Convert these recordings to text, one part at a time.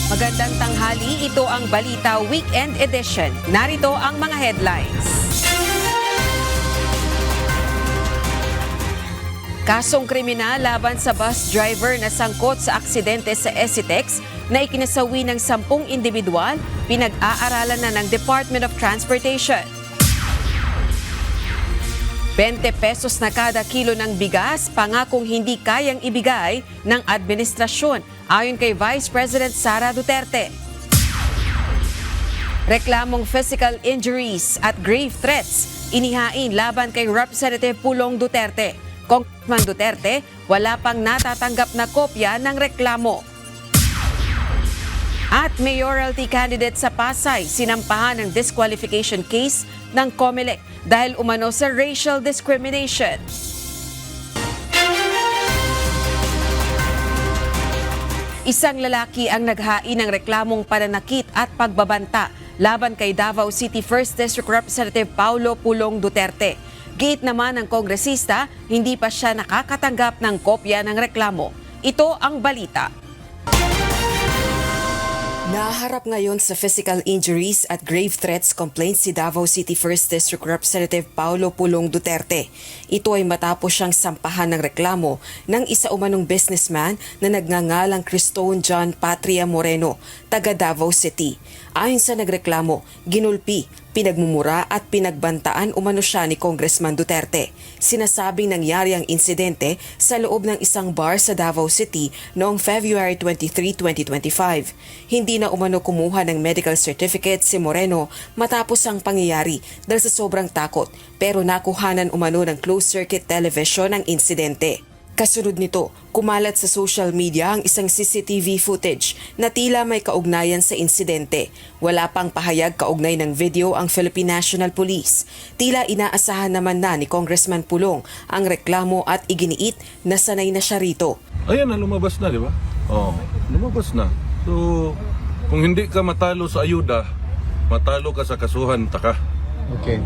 Magandang tanghali, ito ang Balita Weekend Edition. Narito ang mga headlines. Kasong kriminal laban sa bus driver na sangkot sa aksidente sa Esitex na ikinasawi ng 10 individual, pinag-aaralan na ng Department of Transportation. 20 pesos na kada kilo ng bigas, pangakong hindi kayang ibigay ng administrasyon, ayon kay Vice President Sara Duterte. Reklamong physical injuries at grave threats, inihain laban kay Representative Pulong Duterte. Congressman Duterte, wala pang natatanggap na kopya ng reklamo. At mayoralty candidate sa Pasay, sinampahan ng disqualification case ng COMELEC dahil umano sa racial discrimination. Isang lalaki ang naghain ng reklamong pananakit at pagbabanta laban kay Davao City 1st District Representative Paulo Pulong Duterte. Gate naman ng kongresista, hindi pa siya nakakatanggap ng kopya ng reklamo. Ito ang balita. Naharap ngayon sa physical injuries at grave threats complaints si Davao City 1st District Representative Paulo Pulong Duterte. Ito ay matapos siyang sampahan ng reklamo ng isa umanong businessman na nagngangalang Cristone John Patria Moreno, taga Davao City. Ayon sa nagreklamo, ginulpi, pinagmumura at pinagbantaan umano siya ni Congressman Duterte. Sinasabing nangyari ang insidente sa loob ng isang bar sa Davao City noong February 23, 2025. Hindi na umano kumuha ng medical certificate si Moreno matapos ang pangyayari dahil sa sobrang takot, pero nakuhanan umano ng closed-circuit television ang insidente. Kasunod nito, kumalat sa social media ang isang CCTV footage na tila may kaugnayan sa insidente. Wala pang pahayag kaugnay ng video ang Philippine National Police. Tila inaasahan naman na ni Congressman Pulong ang reklamo at iginiit na sanay na siya rito. Ayan na, lumabas na, di ba? Oo, lumabas na. So, kung hindi ka matalo sa ayuda, matalo ka sa kasuhan, taka. Okay.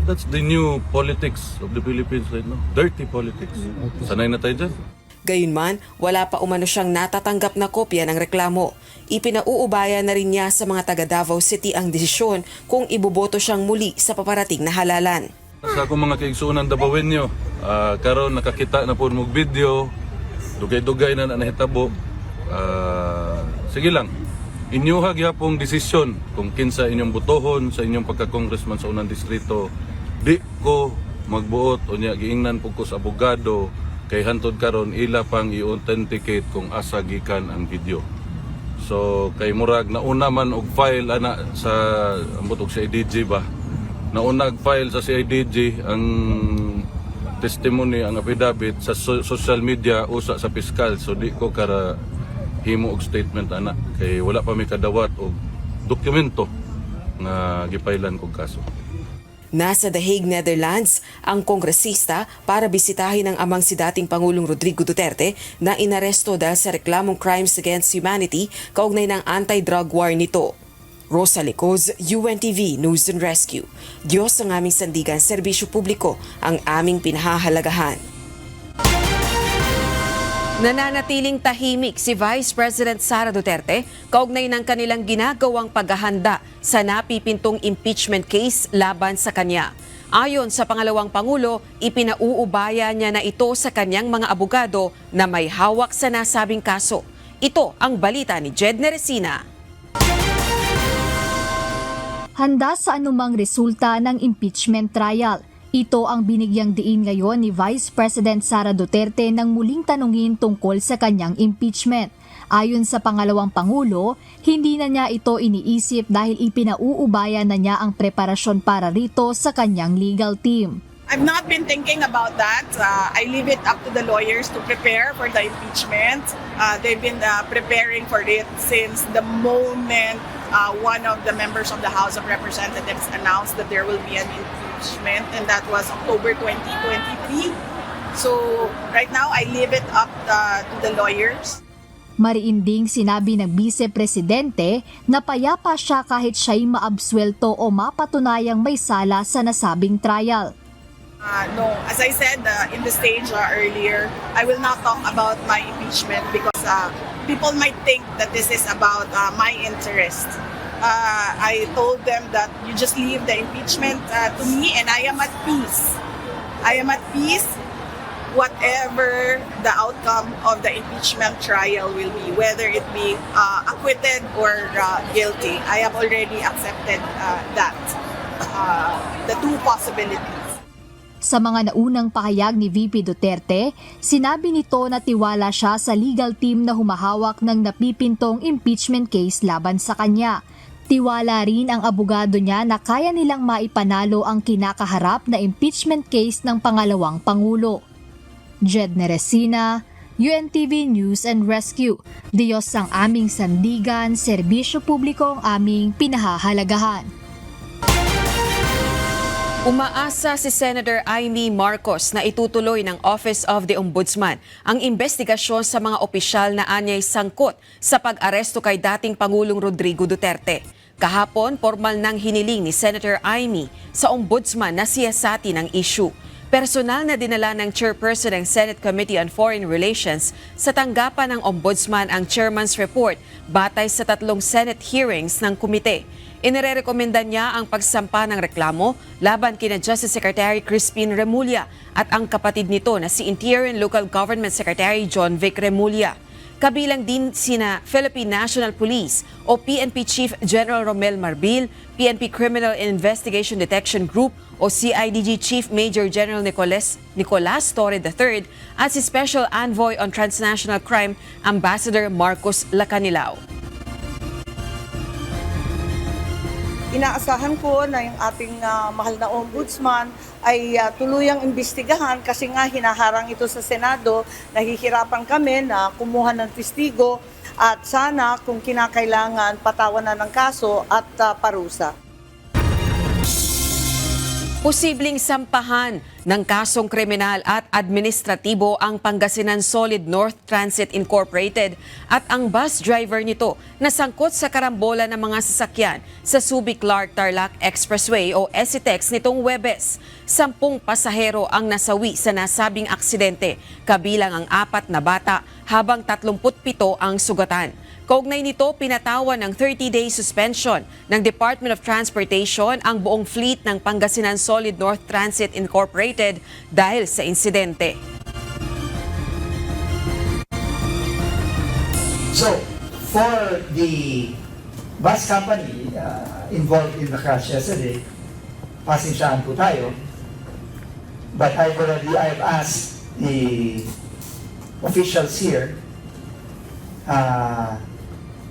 That's the new politics of the Philippines right now. Dirty politics. Sanay na tayo dyan. Gayunman, wala pa umano siyang natatanggap na kopya ng reklamo. Ipinauubaya na rin niya sa mga taga Davao City ang desisyon kung iboboto siyang muli sa paparating na halalan. Sa akong mga kaigsuunan Davaoenyo, karon nakakita na po mong video, dugay-dugay na nahitabo. Sige lang. Inyuha gyapong desisyon kung kinsa inyong butohon sa inyong pagka-congressman sa unang distrito. Di ko magbuot o niya giingnan po ko sa abogado kay hantod karon ila pang i-authenticate kung asa gikan ang video. So kay murag nauna man og file ana sa ambot og CIDG ba. Nauna og file sa CIDG ang testimony, ang affidavit sa social media usa sa piskal, so di ko kara himo og statement ana kay wala pa may kadawat og dokumento nga gipailan kog kaso. Nasa The Hague, Netherlands, ang kongresista para bisitahin ang amang si dating Pangulong Rodrigo Duterte na inaresto dahil sa reklamong crimes against humanity kaugnay ng anti-drug war nito. Rosa Licoz, UNTV News and Rescue. Diyos ang aming sandigan, serbisyo publiko ang aming pinahahalagahan. Nananatiling tahimik si Vice President Sara Duterte kaugnay ng kanilang ginagawang paghahanda sa napipintong impeachment case laban sa kanya. Ayon sa pangalawang Pangulo, ipinauubaya niya na ito sa kanyang mga abogado na may hawak sa nasabing kaso. Ito ang balita ni Jed Neresina. Handa sa anumang resulta ng impeachment trial. Ito ang binigyang diin ngayon ni Vice President Sara Duterte nang muling tanungin tungkol sa kanyang impeachment. Ayon sa pangalawang Pangulo, hindi na niya ito iniisip dahil ipinauubaya na niya ang preparasyon para rito sa kanyang legal team. I've not been thinking about that. I leave it up to the lawyers to prepare for the impeachment. They've been preparing for it since the moment one of the members of the House of Representatives announced that there will be an impeachment, and that was October 2023. So right now, I leave it up to the lawyers. Mariinding sinabi ng Vice Presidente na payapa siya kahit siya'y maabsuelto o mapatunayang may sala sa nasabing trial. No, as I said in the stage earlier, I will not talk about my impeachment because people might think that this is about my interest. I told them that you just leave the impeachment to me, and I am at peace. I am at peace whatever the outcome of the impeachment trial will be, whether it be acquitted or guilty. I have already accepted the two possibilities. Sa mga naunang pahayag ni VP Duterte, sinabi nito na tiwala siya sa legal team na humahawak ng napipintong impeachment case laban sa kanya. Tiwala rin ang abogado niya na kaya nilang maipanalo ang kinakaharap na impeachment case ng pangalawang Pangulo. Jed Neresina, UNTV News and Rescue. Diyos ang aming sandigan, serbisyo publiko ang aming pinahahalagahan. Umaasa si Senator Amy Marcos na itutuloy ng Office of the Ombudsman ang investigasyon sa mga opisyal na anyay sangkot sa pag-aresto kay dating Pangulong Rodrigo Duterte. Kahapon, formal nang hiniling ni Senator Amy sa Ombudsman na siyasatin ang issue. Personal na dinala ng chairperson ng Senate Committee on Foreign Relations sa tanggapan ng Ombudsman ang chairman's report batay sa 3 Senate hearings ng komite. Inirekomenda niya ang pagsampa ng reklamo laban kina Justice Secretary Crispin Remulla at ang kapatid nito na si Interior and Local Government Secretary John Vic Remulla. Kabilang din sina Philippine National Police o PNP Chief General Romel Marbil, PNP Criminal Investigation Detection Group o CIDG Chief Major General Nicolas Torre III at si Special Envoy on Transnational Crime Ambassador Marcos Lacanilao. Inaasahan ko na yung ating mahal na ombudsman ay tuluyang imbestigahan kasi nga hinaharang ito sa Senado, nahihirapan kami na kumuha ng testigo at sana kung kinakailangan patawanan ng kaso at parusa. Posibleng sampahan ng kasong kriminal at administratibo ang Pangasinan Solid North Transit Incorporated at ang bus driver nito na sangkot sa karambola ng mga sasakyan sa Subic-Clark-Tarlac Expressway o SCTEX nitong Huwebes. 10 pasahero ang nasawi sa nasabing aksidente, kabilang ang 4 na bata habang 37 ang sugatan. Kaugnay nito, pinatawan ng 30-day suspension ng Department of Transportation ang buong fleet ng Pangasinan Solid North Transit Incorporated dahil sa insidente. So, for the bus company involved in the crash yesterday, pasensyahan po tayo, but I've asked the officials here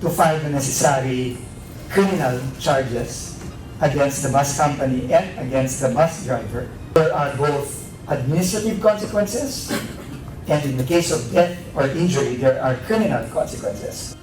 to file the necessary criminal charges against the bus company and against the bus driver. There are both administrative consequences, and in the case of death or injury, there are criminal consequences.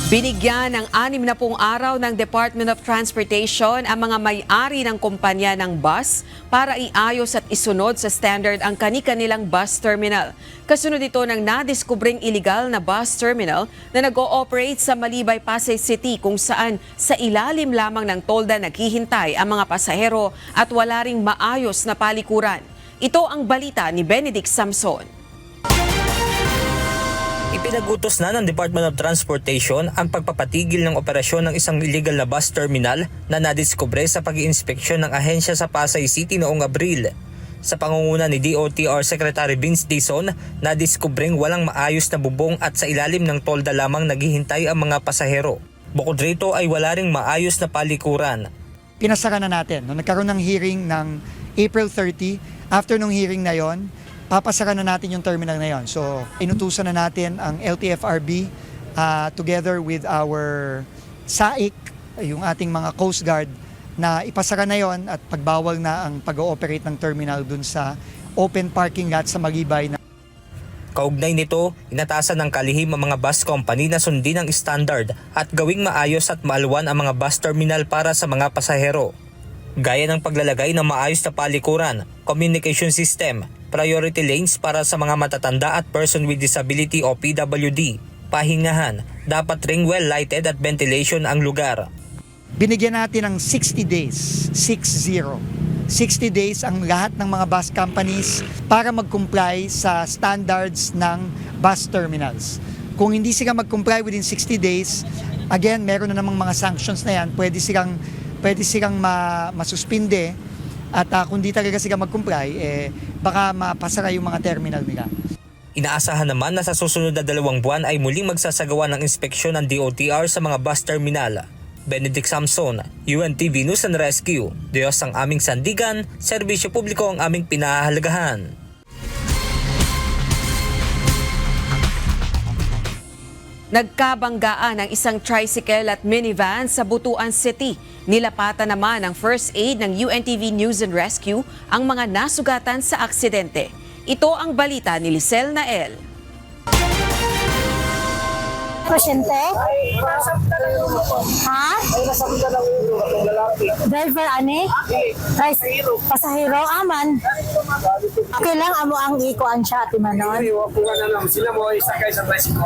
Binigyan ng 60 araw ng Department of Transportation ang mga may-ari ng kumpanya ng bus para iayos at isunod sa standard ang kani-kanilang bus terminal. Kasunod ito ng nadiskubring illegal na bus terminal na nag-ooperate sa Malibay, Pasay City kung saan sa ilalim lamang ng tolda naghihintay ang mga pasahero at wala ring maayos na palikuran. Ito ang balita ni Benedict Samson. Ipinagutos na ng Department of Transportation ang pagpapatigil ng operasyon ng isang illegal na bus terminal na nadiskubre sa pag-iinspeksyon ng ahensya sa Pasay City noong Abril. Sa pangunguna ni DOTR Secretary Vince Dizon, nadiskubreng walang maayos na bubong at sa ilalim ng tolda lamang naghihintay ang mga pasahero. Bukod rito ay wala ring maayos na palikuran. Pinasara na natin. Nagkaroon ng hearing ng April 30. After nung hearing na yon, papasara na natin yung terminal na yon. So, inutusan na natin ang LTFRB together with our SAIC, yung ating mga Coast Guard, na ipasara na yon at pagbawal na ang pag-ooperate ng terminal dun sa open parking lot sa Magibay. Kaugnay nito, inatasan ng kalihim ang mga bus company na sundin ang standard at gawing maayos at maalwan ang mga bus terminal para sa mga pasahero. Gaya ng paglalagay ng maayos na palikuran, communication system, priority lanes para sa mga matatanda at person with disability o PWD, pahingahan, dapat ring well-lighted at ventilation ang lugar. Binigyan natin ng 60 days, 60, 60 days ang lahat ng mga bus companies para mag-comply sa standards ng bus terminals. Kung hindi sila mag-comply within 60 days, again, meron na namang mga sanctions na yan, pwede silang masuspinde at kung di talaga sila mag-comply, baka mapasara yung mga terminal nila. Inaasahan naman na sa susunod na 2 buwan ay muling magsasagawa ng inspeksyon ng DOTR sa mga bus terminal. Benedict Samson, UNTV News and Rescue. Diyos ang aming sandigan, serbisyo publiko ang aming pinahahalagahan. Nagkabanggaan ang isang tricycle at minivan sa Butuan City. Nilapatan naman ng First Aid ng UNTV News and Rescue ang mga nasugatan sa aksidente. Ito ang balita ni Lisel Nael. Pasyente? Ha? Driver ani? Pasahero aman. Okay lang amo ang ikuan siya ati manon.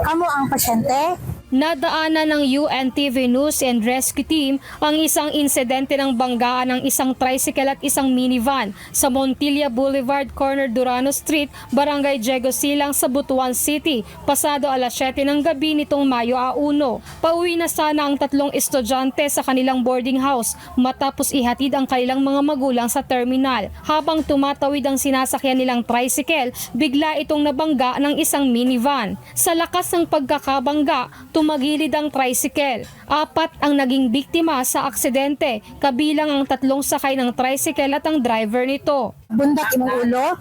Kamo ang pasyente? Nadaanan ng UNTV News and Rescue Team ang isang insidente ng banggaan ng isang tricycle at isang minivan sa Montilla Boulevard, corner Durano Street, Barangay Diego Silang sa Butuan City, pasado alas 7 ng gabi nitong Mayo 1. Pauwi na sana ang 3 estudyante sa kanilang boarding house matapos ihatid ang kanilang mga magulang sa terminal. Habang tumatawid ang sinasakyan nilang tricycle, bigla itong nabangga ng isang minivan. Sa lakas ng pagkakabangga, tumagilid ang tricycle. 4 ang naging biktima sa aksidente, kabilang ang 3 sakay ng tricycle at ang driver nito. Bundak imong ulo?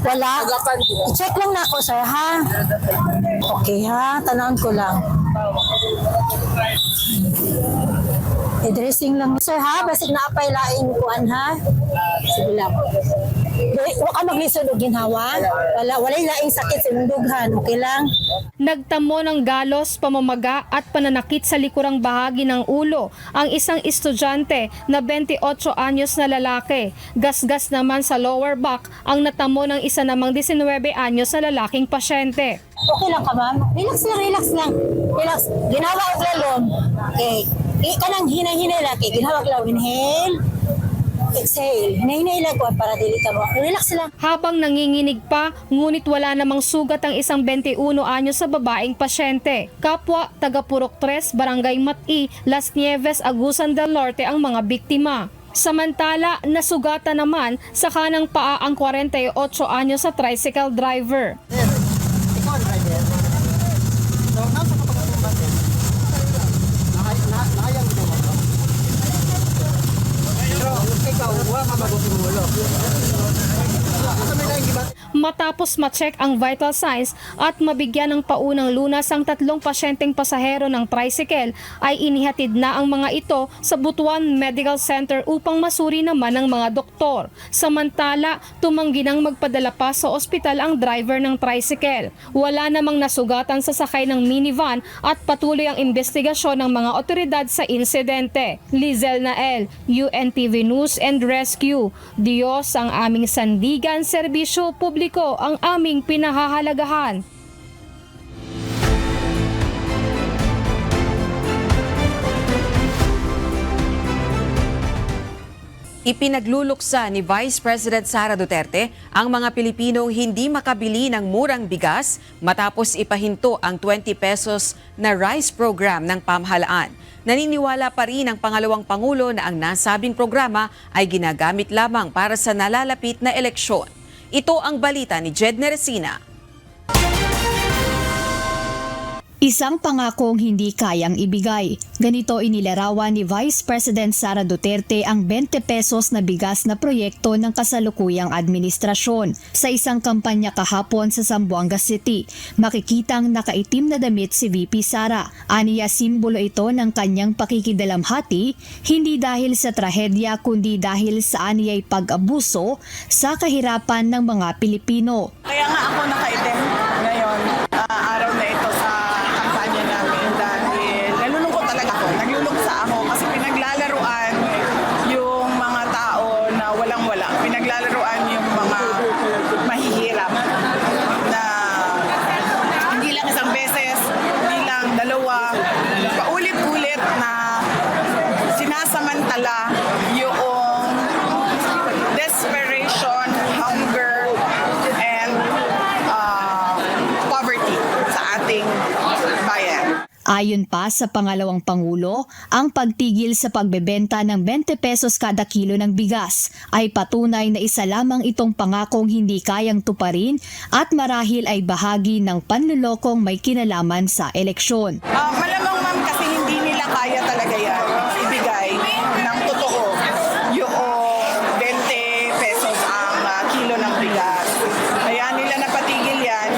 Wala. I-check lang na ako sir ha. Okay ha, tanawon ko lang. I-dressing lang sir ha, basig na apay laing kuan ha. Sige lang. Wa ka maglisod og ginhawa. Walay laing sakit sa imong dughan, okay lang. Nagtamo ng galos, pamamaga at pananakit sa likurang bahagi ng ulo ang isang estudyante na 28 anyos na lalaki. Gasgas naman sa lower back ang natamo ng isa namang 19 anyos na lalaking pasyente. Okay lang ka ma'am? Relax lang. Relax. Ginawa og lalom. Okay. Kanang hinay-hinay laki. Ginawa og lalom. Inhale. Exhale. Hinay-hinay lang ko para dili ka mo. Relax lang. Habang nanginginig pa, ngunit wala namang sugat ang isang 21 anyos sa babaeng pasyente. Kapwa, taga Purok 3, Barangay Mati, Las Nieves, Agusan del Norte ang mga biktima. Samantala, nasugatan naman sa kanang paa ang 48 anyos sa tricycle driver. Ikaw ang driver? So, nasa ka pagkatumba din? Nakayang mo mo? Pero, ikaw, wala ka magutumulo. Matapos ma-check ang vital signs at mabigyan ng paunang lunas ang 3 pasyenteng pasahero ng tricycle, ay inihatid na ang mga ito sa Butuan Medical Center upang masuri naman ng mga doktor. Samantala, tumanggi nang magpadala pa sa ospital ang driver ng tricycle. Wala namang nasugatan sa sakay ng minivan at patuloy ang investigasyon ng mga otoridad sa insidente. Lizel Nael, UNTV News and Rescue. Diyos ang aming sandigan, serbisyo publiko ang aming pinahahalagahan. Ipinagluluksa ni Vice President Sara Duterte ang mga Pilipinong hindi makabili ng murang bigas matapos ipahinto ang 20 pesos na rice program ng pamahalaan. Naniniwala pa rin ang pangalawang Pangulo na ang nasabing programa ay ginagamit lamang para sa nalalapit na eleksyon. Ito ang balita ni Jed Neresina. Isang pangakong hindi kayang ibigay. Ganito inilarawan ni Vice President Sara Duterte ang 20 pesos na bigas na proyekto ng kasalukuyang administrasyon. Sa isang kampanya kahapon sa Zamboanga City, makikitang nakaitim na damit si VP Sara. Aniya simbolo ito ng kanyang pakikidalamhati, hindi dahil sa trahedya kundi dahil sa aniyay pag-abuso sa kahirapan ng mga Pilipino. Kaya nga ako nakaitim ngayon, araw na ito sa kampanya namin dahil nalulungkot talaga ako. Nagluluksa ako kasi pinaglalaruan yung mga tao na walang-wala. Pinaglalaruan yung mga mahihirap na hindi lang isang beses, hindi lang dalawa, paulit-ulit na sinasamantala yung Ayon pa sa pangalawang Pangulo, ang pagtigil sa pagbebenta ng 20 pesos kada kilo ng bigas ay patunay na isa lamang itong pangakong hindi kayang tuparin at marahil ay bahagi ng panlulokong may kinalaman sa eleksyon. Malamang ma'am kasi hindi nila kaya talaga yan ibigay ng totoo yung 20 pesos ang kilo ng bigas. Kaya nila napatigil yan,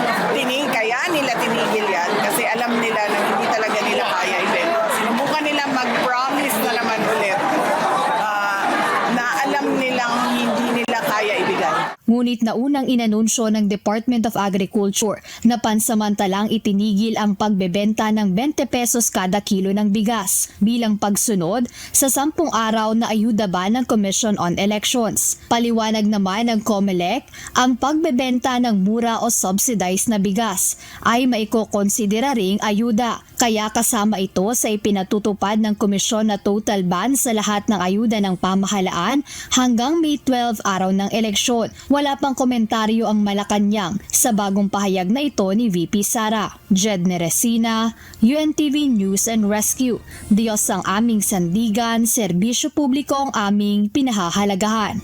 kaya nila tinigil yan kasi alam nila na hindi talaga nila kaya ibenta. Sinubukan nila mag-promise na naman ulit na alam nilang hindi nila kaya ibigay. Ngunit naunang inanunsyo ng Department of Agriculture na pansamantalang itinigil ang pagbebenta ng 20 pesos kada kilo ng bigas bilang pagsunod sa 10 araw na ayuda ban ng Commission on Elections. Paliwanag naman ng COMELEC, ang pagbebenta ng mura o subsidized na bigas ay maikokonsidera ring ayuda. Kaya kasama ito sa ipinatutupad ng komisyon na total ban sa lahat ng ayuda ng pamahalaan hanggang May 12 araw ng eleksyon. Wala pang komentaryo ang Malacanang sa bagong pahayag na ito ni VP Sara. Jed Neresina, UNTV News and Rescue. Diyos ang aming sandigan, serbisyo publiko ang aming pinahahalagahan.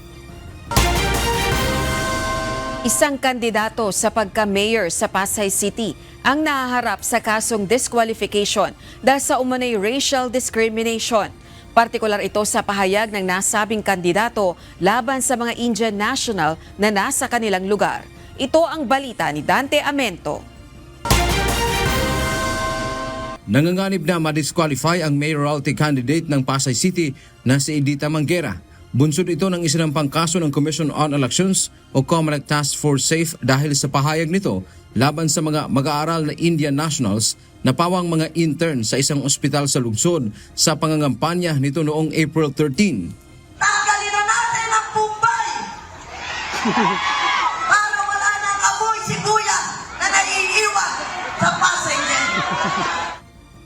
Isang kandidato sa pagka-mayor sa Pasay City ang nahaharap sa kasong disqualification dahil sa umano'y racial discrimination. Partikular ito sa pahayag ng nasabing kandidato laban sa mga Indian national na nasa kanilang lugar. Ito ang balita ni Dante Amento. Nanganganib na ma-disqualify ang mayoralty candidate ng Pasay City na si Edita Manguera. Bunsod ito ng isinampang kaso ng Commission on Elections o COMELEC Task Force SAFE dahil sa pahayag nito laban sa mga mag-aaral na Indian nationals na pawang mga intern sa isang ospital sa lungsod sa pangangampanya nito noong April 13. Tanggalin na natin ang Bombay! Para wala nang amoy sibuyas na naiiwan sa Pasay.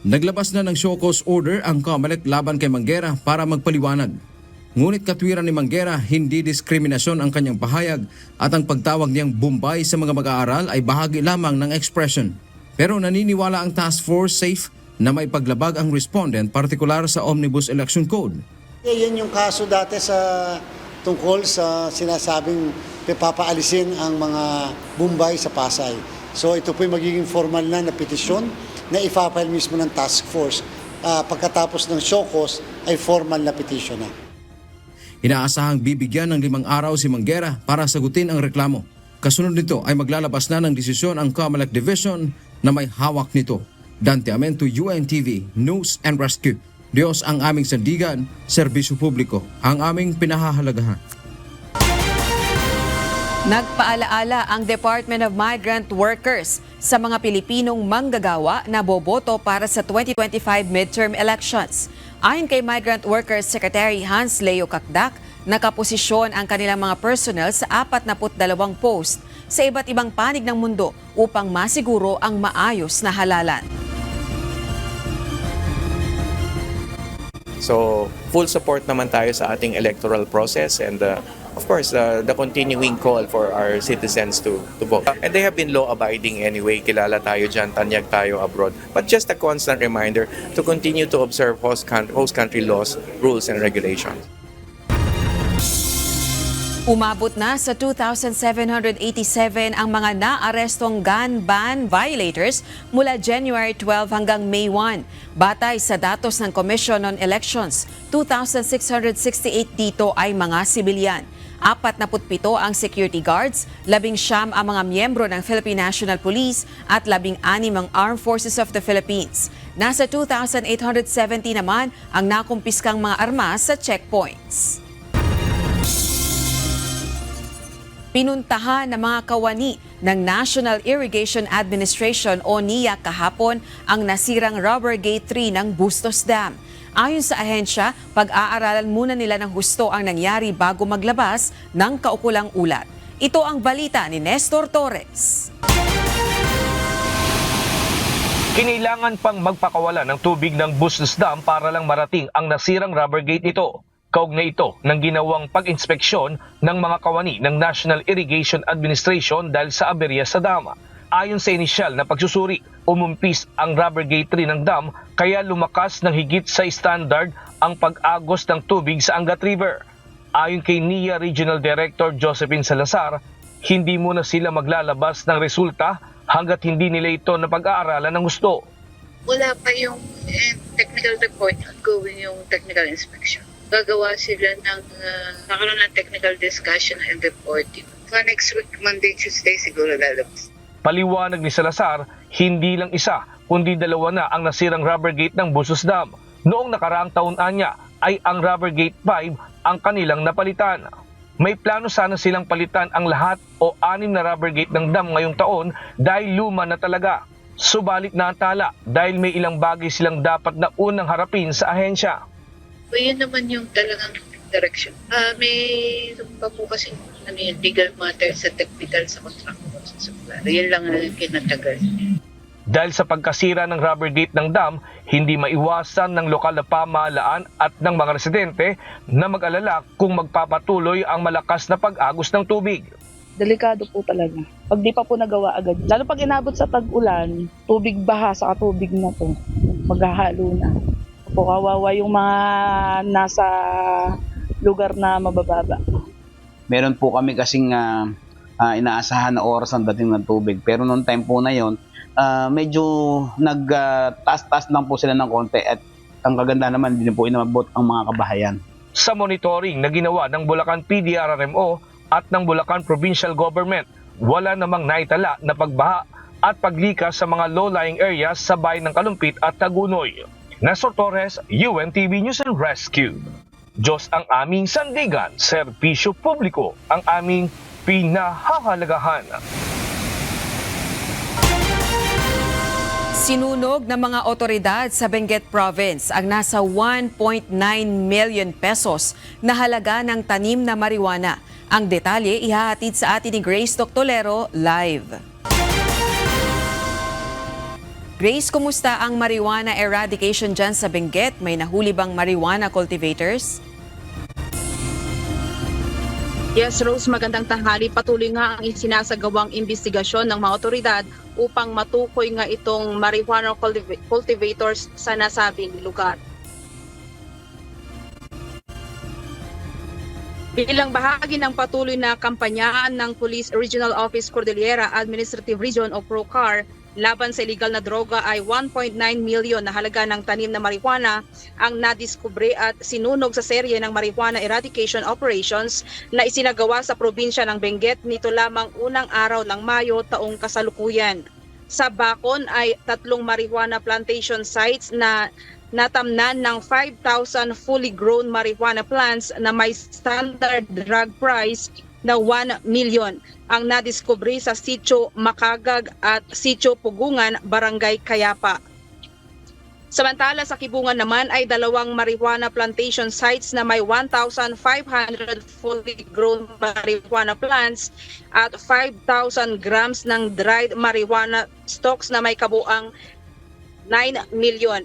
Naglabas na ng show cause order ang COMELEC laban kay Manguera para magpaliwanag. Ngunit katwiran ni Manguera, hindi diskriminasyon ang kanyang pahayag at ang pagtawag niyang Bombay sa mga mag-aaral ay bahagi lamang ng expression. Pero naniniwala ang task force SAFE na may paglabag ang respondent partikular sa Omnibus Election Code. Yan yung kaso dati sa tungkol sa sinasabing papaalisin ang mga Bombay sa Pasay. So ito po'y magiging formal na petisyon na ipapile mismo ng task force. Pagkatapos ng show cause ay formal na petition na. Inaasahang bibigyan ng 5 araw si Manguera para sagutin ang reklamo. Kasunod nito ay maglalabas na ng desisyon ang COMELEC Division na may hawak nito. Dante Amento, UNTV, News and Rescue. Diyos ang aming sandigan, serbisyo publiko, ang aming pinahahalagahan. Nagpaalaala ang Department of Migrant Workers sa mga Pilipinong manggagawa na boboto para sa 2025 midterm elections. Ayon kay Migrant Workers Secretary Hans Leo Kakdak, nakaposisyon ang kanilang mga personnel sa 42 post sa iba't ibang panig ng mundo upang masiguro ang maayos na halalan. So, full support naman tayo sa ating electoral process and of course, the continuing call for our citizens to vote. And they have been law-abiding anyway. Kilala tayo dyan, tanyag tayo abroad. But just a constant reminder to continue to observe host country laws, rules, and regulations. Umabot na sa 2,787 ang mga naarestong gun ban violators mula January 12 hanggang May 1. Batay sa datos ng Commission on Elections, 2,668 dito ay mga sibilyan. 47 ang security guards, 19 ang mga miyembro ng Philippine National Police at 16 ang Armed Forces of the Philippines. Nasa 2,870 naman ang nakumpiskang mga armas sa checkpoints. Pinuntahan ng mga kawani ng National Irrigation Administration o NIA kahapon ang nasirang rubber gate 3 ng Bustos Dam. Ayon sa ahensya, pag-aaralan muna nila ng husto ang nangyari bago maglabas ng kaukulang ulat. Ito ang balita ni Nestor Torres. Kinailangan pang magpakawala ng tubig ng Bustos Dam para lang marating ang nasirang rubber gate nito. Kaugnay ito ng ginawang pag-inspeksyon ng mga kawani ng National Irrigation Administration dahil sa aberya sa dam. Ayon sa inisyal na pagsusuri, umumpis ang rubber gate 3 ng dam kaya lumakas ng higit sa standard ang pag-agos ng tubig sa Angat River. Ayon kay NIA Regional Director Josephine Salazar, hindi muna sila maglalabas ng resulta hanggat hindi nila ito napag-aaralan ng gusto. Wala pa yung technical report, ongoing yung technical inspection. Gagawa sila ng nakaroon ng technical discussion and reporting. So next week, Monday, Tuesday, siguro lalabas. Paliwanag ni Salazar, hindi lang isa kundi dalawa na ang nasirang rubber gate ng Busos Dam. Noong nakaraang taon anya ay ang rubber gate 5 ang kanilang napalitan. May plano sana silang palitan ang lahat o 6 na rubber gate ng dam ngayong taon dahil luma na talaga. Subalit natala dahil may ilang bagay silang dapat na unang harapin sa ahensya. So yun naman yung talagang direction. May pa po kasi legal matter sa technical sa contractor sa supplier. Yun lang ang kinatagal. Dahil sa pagkasira ng rubber gate ng dam, hindi maiwasan ng lokal na pamahalaan at ng mga residente na mag-alala kung magpapatuloy ang malakas na pag-agos ng tubig. Delikado po talaga. Pag di pa po nagawa agad, lalo pag inabot sa tag-ulan, tubig baha sa tubig na po, maghahalo na. Po kawawa yung mga nasa lugar na mabababa. Meron po kami kasing inaasahan na oras ang dating ng tubig. Pero noong time po na yon, medyo nag-taas-taas lang po sila ng konti at ang kaganda naman din po inabot ang mga kabahayan. Sa monitoring na ginawa ng Bulacan PDRRMO at ng Bulacan Provincial Government, wala namang naitala na pagbaha at paglikas sa mga low-lying areas sa bayan ng Kalumpit at Tagunoy. Nestor Torres, UNTV News and Rescue. Diyos ang aming sandigan, serbisyo publiko ang aming pinahahalagahan. Sinunog ng mga otoridad sa Benguet Province ang nasa 1.9 million pesos na halaga ng tanim na marijuana. Ang detalye ihahatid sa atin ni Grace Doctolero live. Grace, kumusta ang marijuana eradication dyan sa Benguet? May nahuli bang marijuana cultivators? Yes, Rose, magandang tanghali. Patuloy nga ang isinasagawang investigasyon ng mga otoridad upang matukoy nga itong marijuana cultivators sa nasabing lugar. Bilang bahagi ng patuloy na kampanyaan ng Police Regional Office Cordillera Administrative Region o PROCAR laban sa illegal na droga ay 1.9 million na halaga ng tanim na marijuana ang nadiskubre at sinunog sa serye ng marijuana eradication operations na isinagawa sa probinsya ng Benguet nito lamang unang araw ng Mayo taong kasalukuyan. Sa Bacon ay 3 marijuana plantation sites na natamnan ng 5,000 fully grown marijuana plants na may standard drug price na 1 million ang nadiskubre sa Sitio Makagag at Sitio Pugungan, Barangay Kayapa. Samantala sa Kibungan naman ay 2 marijuana plantation sites na may 1,500 fully grown marijuana plants at 5,000 grams ng dried marijuana stalks na may kabuang 9 million.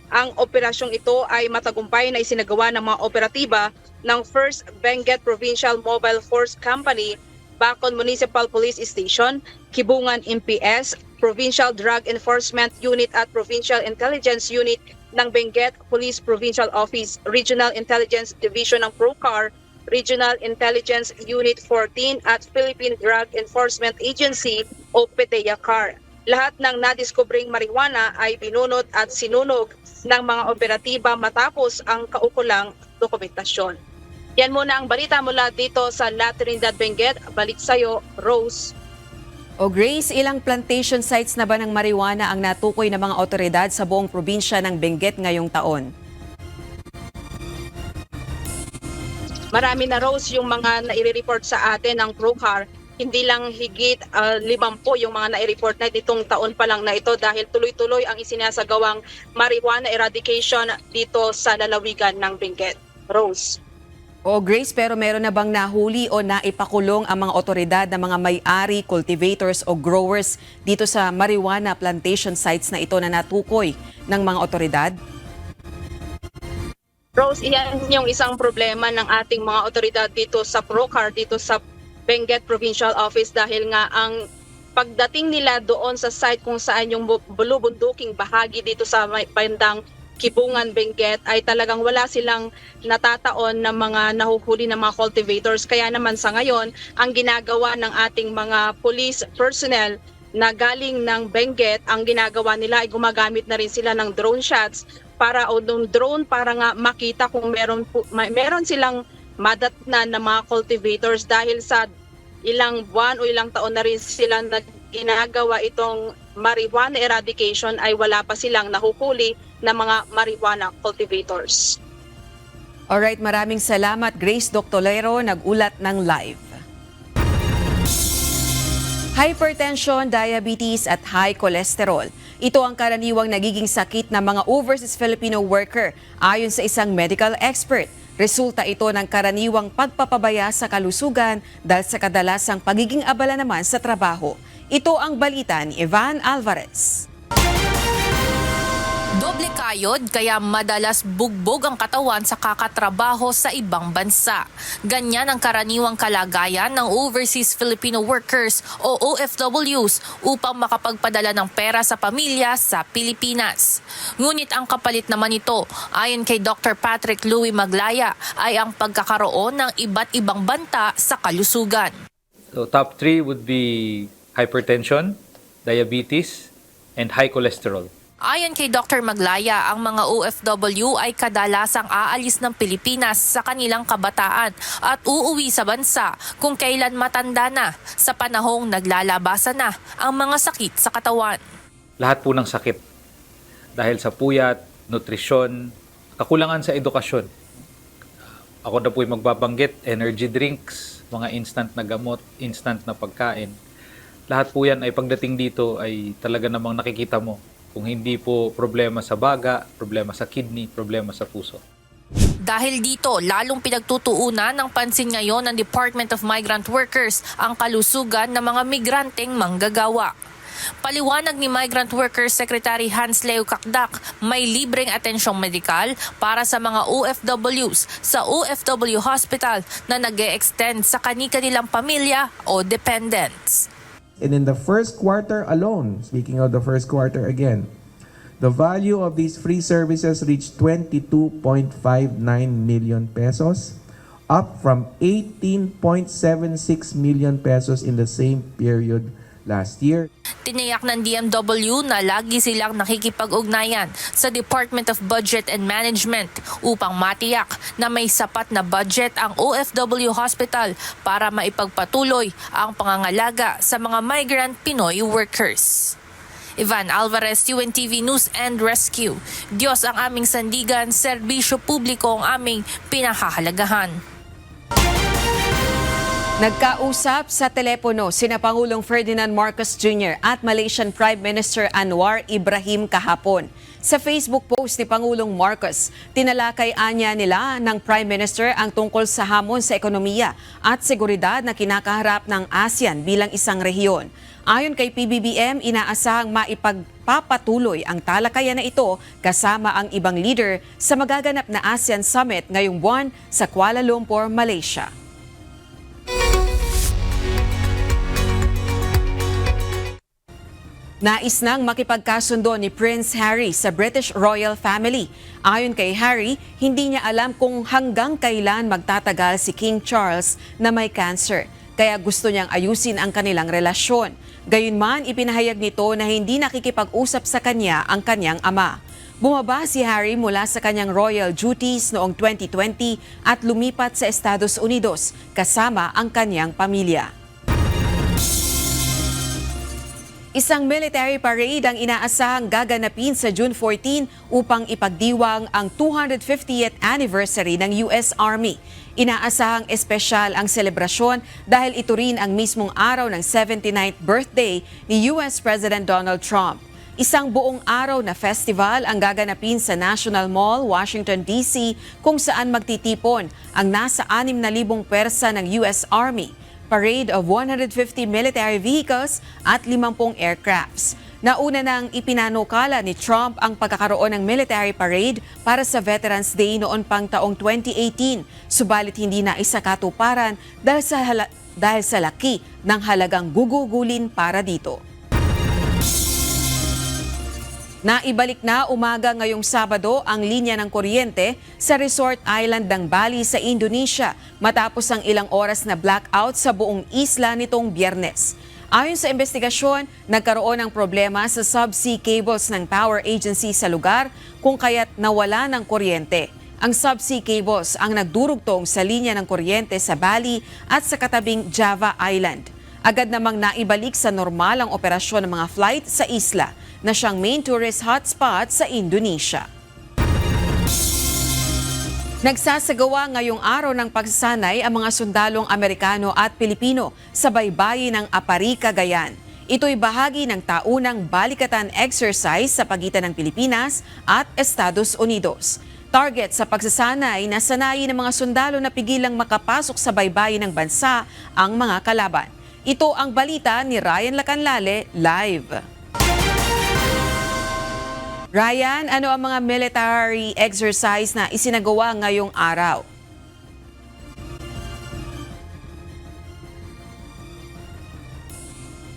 Ang operasyong ito ay matagumpay na isinagawa ng mga operatiba ng 1st Benguet Provincial Mobile Force Company, Bacon Municipal Police Station, Kibungan MPS, Provincial Drug Enforcement Unit at Provincial Intelligence Unit ng Benguet Police Provincial Office, Regional Intelligence Division ng PROCAR, Regional Intelligence Unit 14 at Philippine Drug Enforcement Agency o PDEA-CAR. Lahat ng nadiskubring marijuana ay binunot at sinunog ng mga operatiba matapos ang kaukulang dokumentasyon. Yan muna ang balita mula dito sa La Trinidad, Benguet. Balik sa'yo, Rose. O Grace, ilang plantation sites na ba ng marijuana ang natukoy ng mga otoridad sa buong probinsya ng Benguet ngayong taon? Marami na, Rose, yung mga nai-report sa atin ng PROCAR. Hindi lang higit 50 yung mga nai-report na itong taon pa lang na ito dahil tuloy-tuloy ang isinasagawang marijuana eradication dito sa lalawigan ng Benguet. Rose. O Grace, pero meron na bang nahuli o naipakulong ang mga otoridad ng mga may-ari, cultivators o growers dito sa marijuana plantation sites na ito na natukoy ng mga otoridad? Rose, iyan yung isang problema ng ating mga otoridad dito sa PROCAR, dito sa Benguet Provincial Office dahil nga ang pagdating nila doon sa site kung saan yung bulubunduking bahagi dito sa bandang Kibungan, Benguet, ay talagang wala silang natataon na mga nahuhuli ng mga cultivators. Kaya naman sa ngayon, ang ginagawa ng ating mga police personnel na galing ng Benguet, ang ginagawa nila ay gumagamit na rin sila ng drone shots para nga makita kung meron silang madatnan na mga cultivators dahil sa ilang buwan o ilang taon na rin sila ginagawa itong marijuana eradication ay wala pa silang nahuhuli na mga marijuana cultivators. Alright, maraming salamat Grace Doctolero, nag-ulat ng live. Hypertension, diabetes at high cholesterol. Ito ang karaniwang nagiging sakit ng mga overseas Filipino worker ayon sa isang medical expert. Resulta ito ng karaniwang pagpapabaya sa kalusugan dahil sa kadalasang pagiging abala naman sa trabaho. Ito ang balita ni Ivan Alvarez. Doble kayod kaya madalas bugbog ang katawan sa kakatrabaho sa ibang bansa. Ganyan ang karaniwang kalagayan ng overseas Filipino workers o OFWs upang makapagpadala ng pera sa pamilya sa Pilipinas. Ngunit ang kapalit naman ito, ayon kay Dr. Patrick Louie Maglaya, ay ang pagkakaroon ng iba't ibang banta sa kalusugan. So top 3 would be hypertension, diabetes, and high cholesterol. Ayon kay Dr. Maglaya, ang mga OFW ay kadalasang aalis ng Pilipinas sa kanilang kabataan at uuwi sa bansa kung kailan matanda na sa panahong naglalabasan na ang mga sakit sa katawan. Lahat po ng sakit dahil sa puyat, nutrisyon, kakulangan sa edukasyon. Ako na po'y magbabanggit, energy drinks, mga instant na gamot, instant na pagkain. Lahat po yan ay pagdating dito ay talaga namang nakikita mo. Kung hindi po problema sa baga, problema sa kidney, problema sa puso. Dahil dito, lalong pinagtutuunan ng pansin ngayon ng Department of Migrant Workers ang kalusugan ng mga migranteng manggagawa. Paliwanag ni Migrant Workers Secretary Hans Leo Kakdak, may libreng atensyong medikal para sa mga OFWs sa OFW Hospital na nag-e-extend sa kani-kanilang pamilya o dependents. And in the first quarter alone, speaking of the first quarter again, the value of these free services reached 22.59 million pesos, up from 18.76 million pesos in the same period last year. Tiniyak ng DMW na lagi silang nakikipag-ugnayan sa Department of Budget and Management upang matiyak na may sapat na budget ang OFW Hospital para maipagpatuloy ang pangangalaga sa mga migrant Pinoy workers. Ivan Alvarez, UNTV News and Rescue. Diyos ang aming sandigan, serbisyo publiko ang aming pinahahalagahan. Nagkausap sa telepono sina Pangulong Ferdinand Marcos Jr. at Malaysian Prime Minister Anwar Ibrahim kahapon. Sa Facebook post ni Pangulong Marcos, tinalakay anya nila ng Prime Minister ang tungkol sa hamon sa ekonomiya at seguridad na kinakaharap ng ASEAN bilang isang rehiyon. Ayon kay PBBM, inaasahang maipagpapatuloy ang talakayan na ito kasama ang ibang leader sa magaganap na ASEAN Summit ngayong buwan sa Kuala Lumpur, Malaysia. Nais nang makipagkasundo ni Prince Harry sa British Royal Family. Ayon kay Harry, hindi niya alam kung hanggang kailan magtatagal si King Charles na may cancer. Kaya gusto niyang ayusin ang kanilang relasyon. Gayunman, ipinahayag nito na hindi nakikipag-usap sa kanya ang kanyang ama. Bumaba si Harry mula sa kanyang royal duties noong 2020 at lumipat sa Estados Unidos kasama ang kanyang pamilya. Isang military parade ang inaasahang gaganapin sa June 14 upang ipagdiwang ang 250th anniversary ng US Army. Inaasahang espesyal ang selebrasyon dahil ito rin ang mismong araw ng 79th birthday ni US President Donald Trump. Isang buong araw na festival ang gaganapin sa National Mall, Washington, D.C. kung saan magtitipon ang nasa 6,000 pwersa ng US Army. Parade of 150 military vehicles at 50 aircrafts. Nauna nang ipinanukala ni Trump ang pagkakaroon ng military parade para sa Veterans Day noon pang taong 2018, subalit hindi na isa katuparan dahil sa laki ng halagang gugugulin para dito. Naibalik na umaga ngayong Sabado ang linya ng kuryente sa resort island ng Bali sa Indonesia matapos ang ilang oras na blackout sa buong isla nitong Biyernes. Ayon sa investigasyon, nagkaroon ng problema sa subsea cables ng power agency sa lugar kung kaya't nawala ng kuryente. Ang subsea cables ang nagdurugtong sa linya ng kuryente sa Bali at sa katabing Java Island. Agad namang naibalik sa normal ang operasyon ng mga flight sa isla na siyang main tourist hotspot sa Indonesia. Nagsasagawa ngayong araw ng pagsasanay ang mga sundalong Amerikano at Pilipino sa baybayin ng Apari, Cagayan. Ito'y bahagi ng taunang balikatan exercise sa pagitan ng Pilipinas at Estados Unidos. Target sa pagsasanay na sanayin ng mga sundalo na pigilang makapasok sa baybayin ng bansa ang mga kalaban. Ito ang balita ni Ryan Lacanlale, live. Ryan, ano ang mga military exercise na isinagawa ngayong araw?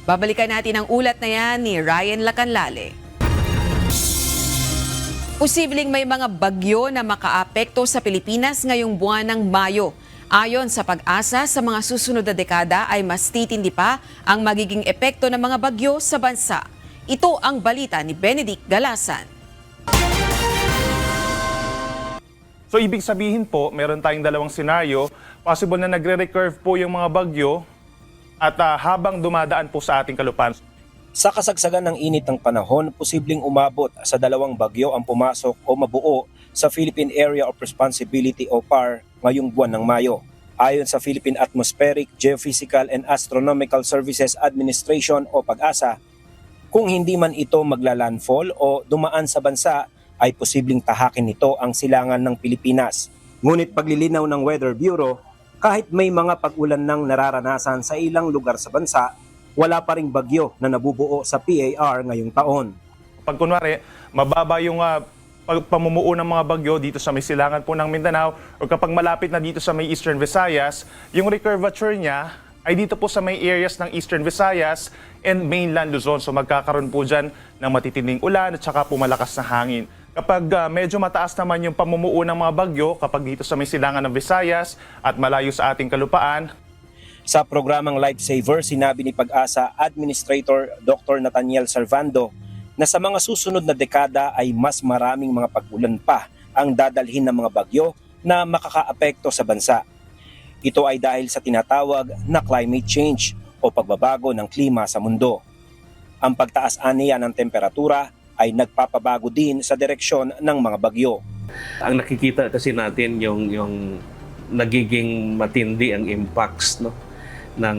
Babalikan natin ang ulat na yan ni Ryan Lacanlale. Posibleng may mga bagyo na makaapekto sa Pilipinas ngayong buwan ng Mayo. Ayon sa Pag-asa, sa mga susunod na dekada ay mas titindi pa ang magiging epekto ng mga bagyo sa bansa. Ito ang balita ni Benedict Galasan. So ibig sabihin po, meron tayong dalawang senaryo. Possible na nagre-recurve po yung mga bagyo at habang dumadaan po sa ating kalupaan. Sa kasagsagan ng init ng panahon, posibleng umabot sa 2 bagyo ang pumasok o mabuo sa Philippine Area of Responsibility o PAR ngayong buwan ng Mayo. Ayon sa Philippine Atmospheric, Geophysical and Astronomical Services Administration o Pag-asa, kung hindi man ito maglalandfall o dumaan sa bansa, ay posibleng tahakin nito ang silangan ng Pilipinas. Ngunit paglilinaw ng Weather Bureau, kahit may mga pag-ulan nang nararanasan sa ilang lugar sa bansa, wala pa ring bagyo na nabubuo sa PAR ngayong taon. Pag kunwari, mababa yung pamumuo ng mga bagyo dito sa may silangan po ng Mindanao o kapag malapit na dito sa may Eastern Visayas, yung recurvature niya ay dito po sa may areas ng Eastern Visayas and mainland Luzon. So magkakaroon po dyan ng matitinding ulan at saka po malakas na hangin. Kapag medyo mataas naman yung pamumuo ng mga bagyo, kapag dito sa may silangan ng Visayas at malayo sa ating kalupaan. Sa programang Lifesaver, sinabi ni Pag-asa Administrator Dr. Nathaniel Servando na sa mga susunod na dekada ay mas maraming mga pag-ulan pa ang dadalhin ng mga bagyo na makakaapekto sa bansa. Ito ay dahil sa tinatawag na climate change o pagbabago ng klima sa mundo. Ang pagtaas aniya ng temperatura ay nagpapabago din sa direksyon ng mga bagyo. Ang nakikita kasi natin yung nagiging matindi ang impacts ng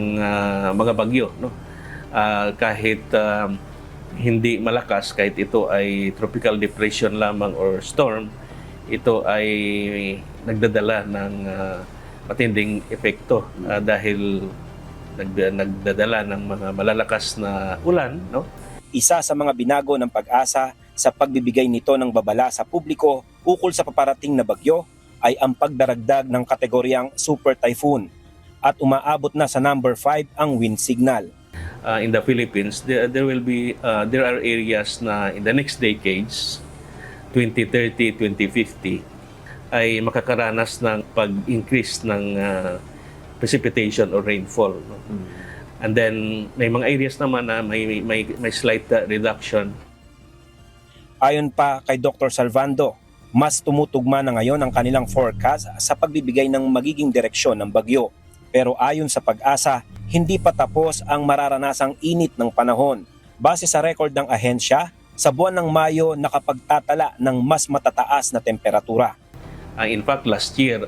mga bagyo. Kahit hindi malakas, kahit ito ay tropical depression lamang or storm, ito ay nagdadala ng matinding epekto dahil nagdadala ng mga malalakas na ulan. Isa sa mga binago ng Pag-asa sa pagbibigay nito ng babala sa publiko ukol sa paparating na bagyo ay ang pagdaragdag ng kategoryang Super Typhoon at umaabot na sa number 5 ang wind signal. In the Philippines, there are areas na in the next decades, 2030, 2050, ay makakaranas ng pag-increase ng precipitation or rainfall. And then may mga areas naman na may slight reduction. Ayon pa kay Dr. Salvando, mas tumutugma na ngayon ang kanilang forecast sa pagbibigay ng magiging direksyon ng bagyo. Pero ayon sa Pag-asa, hindi pa tapos ang mararanasang init ng panahon. Base sa record ng ahensya, sa buwan ng Mayo nakapagtatala ng mas matataas na temperatura. In fact, last year,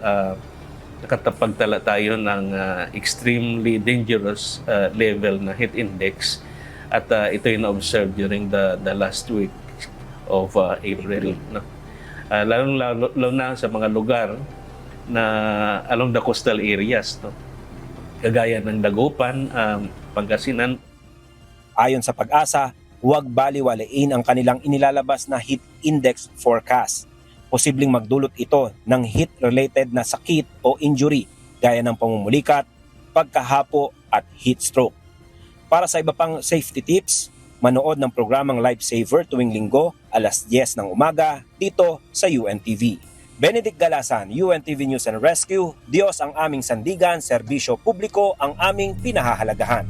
nakapagtala tayo ng extremely dangerous level na heat index at ito yung na-observe during the last week of April. Lalo na sa mga lugar na along the coastal areas, kagaya ng Dagupan, Pangasinan. Ayon sa Pag-asa, huwag baliwalain ang kanilang inilalabas na heat index forecast. Posibleng magdulot ito ng heat-related na sakit o injury gaya ng pamumulikat, pagkahapo at heat stroke. Para sa iba pang safety tips, manood ng programang Lifesaver tuwing Linggo, alas 10 ng umaga, dito sa UNTV. Benedict Galasan, UNTV News and Rescue, Diyos ang aming sandigan, serbisyo publiko ang aming pinahahalagahan.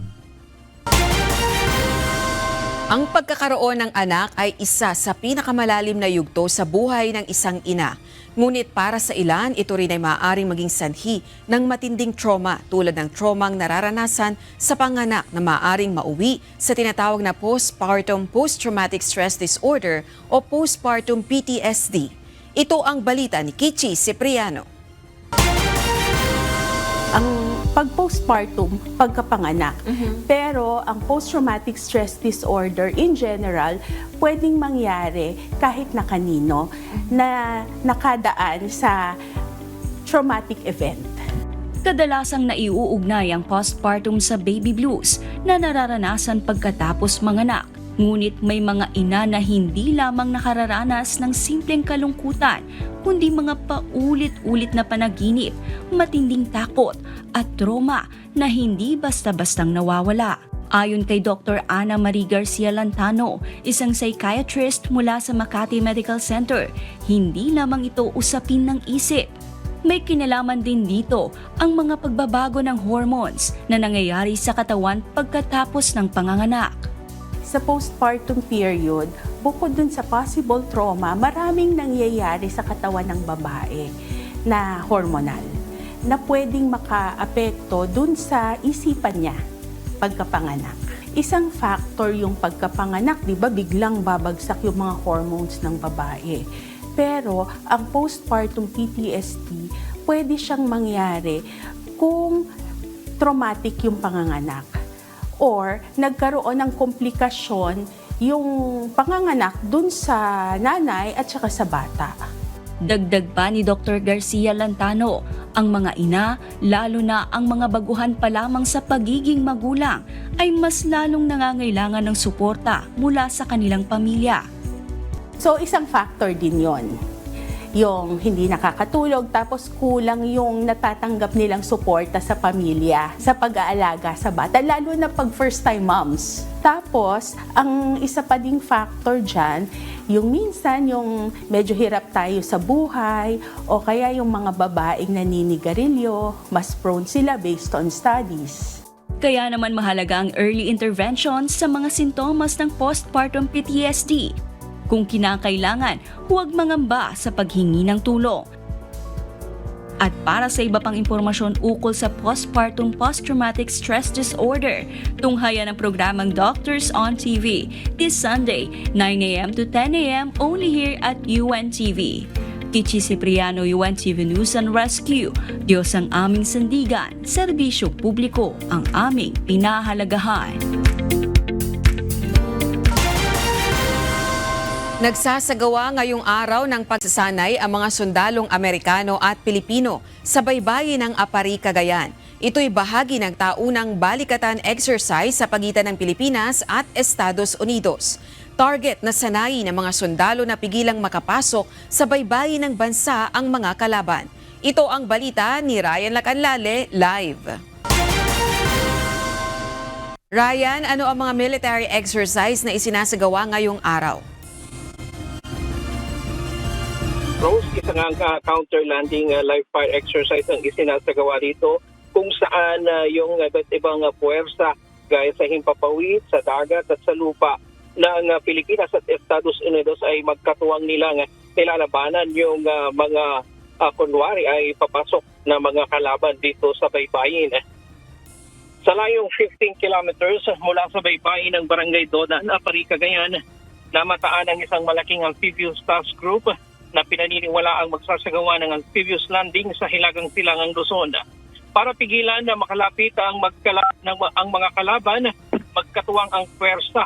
Ang pagkakaroon ng anak ay isa sa pinakamalalim na yugto sa buhay ng isang ina. Ngunit para sa ilan, ito rin ay maaaring maging sanhi ng matinding trauma tulad ng traumang nararanasan sa panganak na maaaring mauwi sa tinatawag na postpartum post-traumatic stress disorder o postpartum PTSD. Ito ang balita ni Kichi Cipriano. Ang pag-postpartum, pagkapanganak. Pero ang post-traumatic stress disorder in general, pwedeng mangyari kahit na kanino na nakadaan sa traumatic event. Kadalasang naiuugnay ang postpartum sa baby blues na nararanasan pagkatapos manganak. Ngunit may mga ina na hindi lamang nakararanas ng simpleng kalungkutan, kundi mga paulit-ulit na panaginip, matinding takot at trauma na hindi basta-bastang nawawala. Ayon kay Dr. Ana Marie Garcia Lantano, isang psychiatrist mula sa Makati Medical Center, hindi lamang ito usapin ng isip. May kinalaman din dito ang mga pagbabago ng hormones na nangyayari sa katawan pagkatapos ng panganganak. Sa postpartum period, bukod dun sa possible trauma, maraming nangyayari sa katawan ng babae na hormonal na pwedeng makaapekto dun sa isipan niya pagkapanganak. Isang factor yung pagkapanganak, di ba, biglang babagsak yung mga hormones ng babae. Pero ang postpartum PTSD, pwede siyang mangyari kung traumatic yung panganganak or nagkaroon ng komplikasyon yung panganganak dun sa nanay at saka sa bata. Dagdag pa ni Dr. Garcia Lantano, ang mga ina, lalo na ang mga baguhan pa lamang sa pagiging magulang, ay mas lalong nangangailangan ng suporta mula sa kanilang pamilya. So isang factor din yon. Yung hindi nakakatulog tapos kulang yung natatanggap nilang suporta sa pamilya, sa pag-aalaga sa bata, lalo na pag first-time moms. Tapos, ang isa pa ding factor dyan, yung minsan yung medyo hirap tayo sa buhay o kaya yung mga babaeng naninigarilyo, mas prone sila based on studies. Kaya naman mahalaga ang early intervention sa mga sintomas ng postpartum PTSD. Kung kinakailangan, huwag mangamba sa paghingi ng tulong. At para sa iba pang impormasyon ukol sa postpartum post-traumatic stress disorder, tunghayan ang programang Doctors on TV this Sunday, 9 a.m. to 10 a.m. only here at UNTV. Kichi Cipriano, UNTV News and Rescue. Diyos ang aming sandigan, serbisyo publiko ang aming pinahalagahan. Nagsasagawa ngayong araw ng pagsasanay ang mga sundalong Amerikano at Pilipino sa baybayin ng Apari, Cagayan. Ito'y bahagi ng taunang balikatan exercise sa pagitan ng Pilipinas at Estados Unidos. Target na sanayin ng mga sundalo na pigilang makapasok sa baybayin ng bansa ang mga kalaban. Ito ang balita ni Ryan Lacanlale live. Ryan, ano ang mga military exercise na isinasagawa ngayong araw? Rose, isang counter-landing live fire exercise ang isinasagawa dito kung saan yung iba't ibang puwersa gaya sa himpapawid, sa dagat at sa lupa ng Pilipinas at Estados Unidos ay magkatuwang nilang nilalabanan yung mga kunwari ay papasok na mga kalaban dito sa baybayin. Sa layong 15 kilometers mula sa baybayin ng Barangay Dodan, Apari, Cagayan, namataan ang isang malaking amphibious task group na pinaniniwala ang magsasagawa ng amphibious landing sa Hilagang Silangang Luzon. Para pigilan na makalapit ang mga kalaban, magkatuwang ang pwersa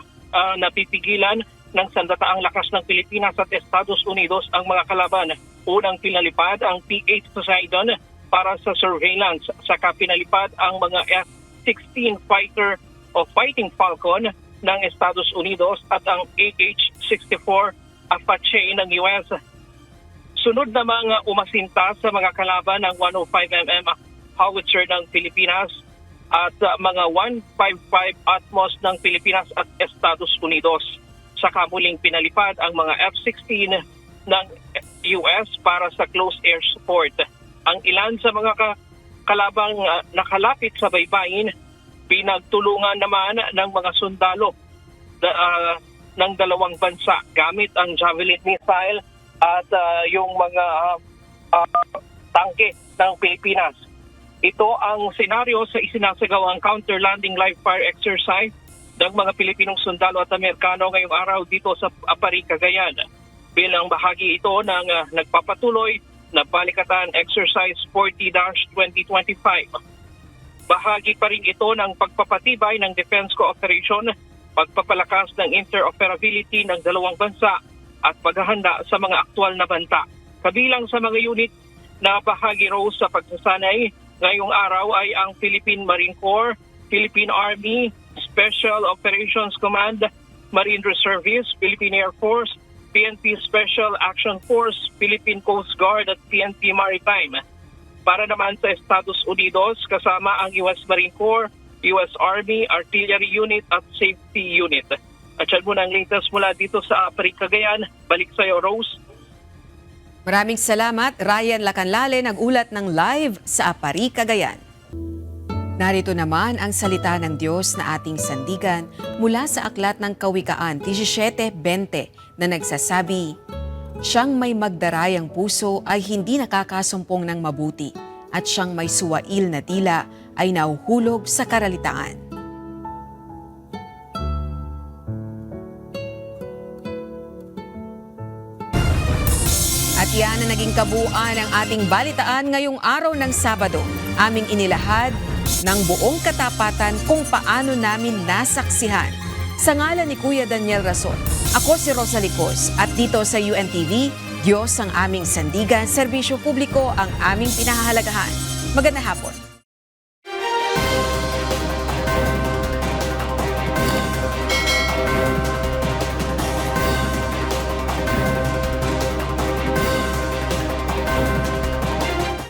na pipigilan ng sandataang lakas ng Pilipinas at Estados Unidos ang mga kalaban. Unang pinalipad ang P-8 Poseidon para sa surveillance. Saka pinalipad ang mga F-16 fighter o Fighting Falcon ng Estados Unidos at ang AH-64 Apache ng US. Sunod na mga umasinta sa mga kalaban ng 105mm howitzer ng Pilipinas at mga 155 Atmos ng Pilipinas at Estados Unidos. Saka muling pinalipad ang mga F-16 ng US para sa close air support. Ang ilan sa mga kalabang nakalapit sa baybayin, pinagtulungan naman ng mga sundalo ng dalawang bansa gamit ang Javelin missile at yung mga tangke ng Pilipinas. Ito ang senaryo sa isinasagawang counter-landing live fire exercise ng mga Pilipinong sundalo at Amerikano ngayong araw dito sa Apari, Cagayan. Bilang bahagi ito ng nagpapatuloy na Balikatan Exercise 40-2025. Bahagi pa rin ito ng pagpapatibay ng defense cooperation, pagpapalakas ng interoperability ng dalawang bansa at paghahanda sa mga aktual na banta. Kabilang sa mga unit na bahagi raw sa pagsasanay ngayong araw ay ang Philippine Marine Corps, Philippine Army, Special Operations Command, Marine Reservists, Philippine Air Force, PNP Special Action Force, Philippine Coast Guard at PNP Maritime. Para naman sa Estados Unidos, kasama ang US Marine Corps, US Army, Artillery Unit at Safety Unit. At yan muna ang latest mula dito sa Apari, Cagayan. Balik sa iyo, Rose. Maraming salamat, Ryan Lacanlale, nag-ulat ng live sa Apari, Cagayan. Narito naman ang salita ng Diyos na ating sandigan mula sa Aklat ng Kawikaan 17:20 na nagsasabi, "Siyang may magdarayang puso ay hindi nakakasumpong ng mabuti, at siyang may suwail na dila ay nauhulog sa karalitaan." At yan ang naging kabuuan ng ating balitaan ngayong araw ng Sabado. Aming inilahad ng buong katapatan kung paano namin nasaksihan. Sa ngalan ni Kuya Daniel Rason, ako si Rosa Licos at dito sa UNTV, Diyos ang aming sandigan, serbisyo publiko ang aming pinahahalagahan. Magandang hapon.